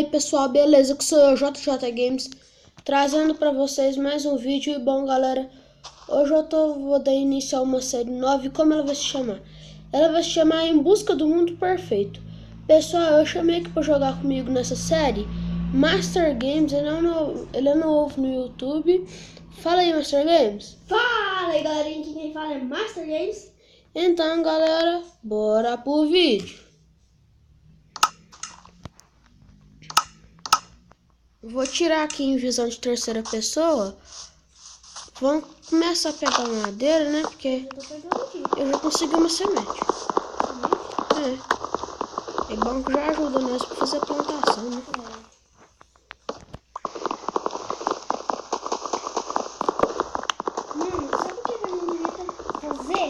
aí pessoal, beleza? Que sou eu, JJ Games, trazendo pra vocês mais um vídeo. E bom galera, hoje vou dar início a uma série nova. E como ela vai se chamar? Ela vai se chamar Em Busca do Mundo Perfeito. Pessoal, eu chamei aqui pra jogar comigo nessa série Master Games. Ele é novo no YouTube. Fala aí, Master Games. Fala aí galerinha, quem fala é Master Games. Então galera, bora pro vídeo. Vou tirar aqui em visão de terceira pessoa. Vamos começar a pegar madeira, né? Porque eu já consegui uma semente. É bom que já ajuda nós pra fazer a plantação, né? Sabe o que a gente devia fazer?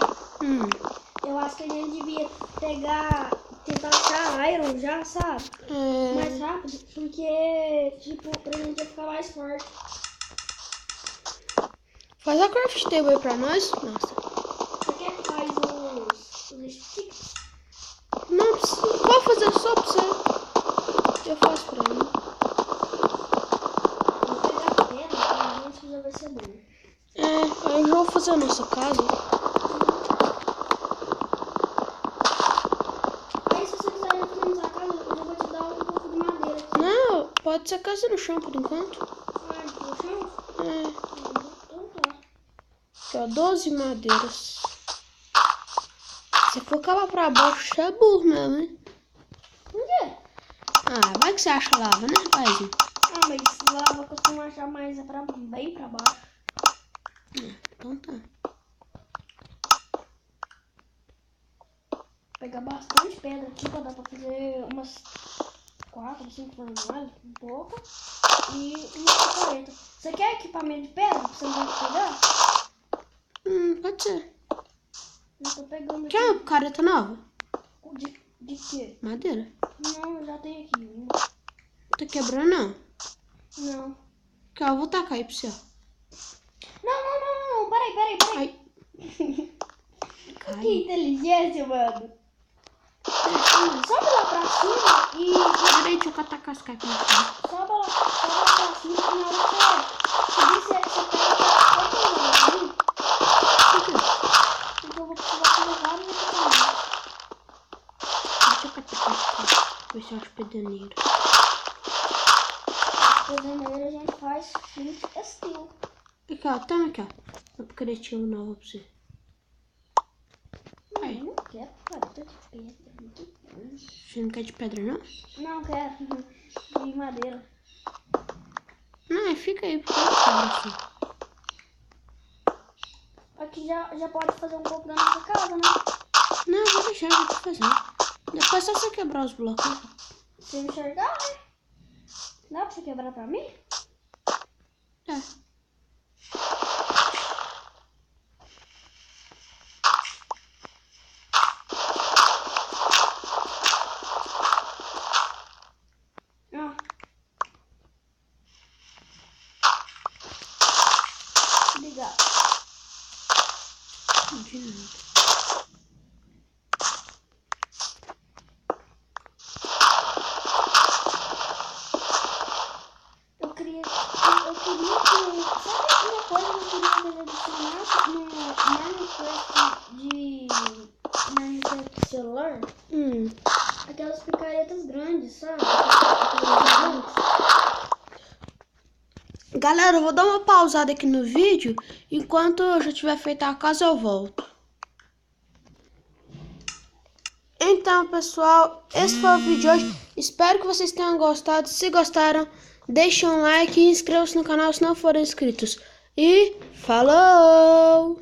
Eu acho que a gente devia tentar achar Iron já, sabe? Mais rápido, porque, tipo, pra gente ficar mais forte. Faz a craft table aí pra nós, nossa. Você quer que faz os sticks? Não precisa, pode fazer só pra você. Eu faço pra mim. Vou pegar pedra, pra gente já vai ser bom. Eu já vou fazer a nossa casa. Aí se você quiser fazer nossa casa, eu já vou te dar um pouco de madeira aqui. Não, pode ser casa no chão por enquanto. No chão? Então tá. Aqui ó, 12 madeiras. Se for cavar pra baixo, você é burro mesmo, hein? Por quê? Vai que você acha lava, né, rapaz? Mas lava costuma achar mais bem pra baixo. Então tá. Vou pegar bastante pedra aqui pra dar pra fazer umas 4, 5 fornalhas, um pouco. E uma picareta. Você quer equipamento de pedra pra você não ter que pegar? Pode ser. Eu tô pegando aqui. Quer uma picareta nova? De quê? Madeira. Não, eu já tenho aqui uma. Tá quebrando não? Não. Aqui ó, eu vou tacar aí pra você, ó. Não. Peraí. Ai. Que inteligência, mano. Sobe lá pra cima e... Peraí, deixa eu catar a casca aqui. Sobe lá pra cima e na hora que você subir, você pega ali. Por quê? Então eu vou precisar fazer vários equipamentos. Deixa eu catar a casca. Ver se eu acho pedaneiro. Pedaneiro a gente faz flint steel. Aqui ó, toma aqui ó. Uma picaretinha nova pra você. Não, eu não quero picareta de pedra. Você não quer de pedra não? Não, quero. De madeira. Não, fica aí, porque eu quero assim. Aqui já pode fazer um pouco da nossa casa, né? Não, eu vou deixar, já tô fazendo. Depois é só você quebrar os blocos. Se eu enxergar, né? Dá pra você quebrar pra mim? É. Obrigado. De nada. Eu queria que... Sabe uma coisa que eu queria adicionar no Minecraft celular? Aquelas picaretas grandes, sabe? Galera, eu vou dar uma pausada aqui no vídeo. Enquanto eu já tiver feito a casa, eu volto. Então, pessoal, esse foi o vídeo de hoje. Espero que vocês tenham gostado. Se gostaram, deixem um like e inscrevam-se no canal se não forem inscritos. E falou!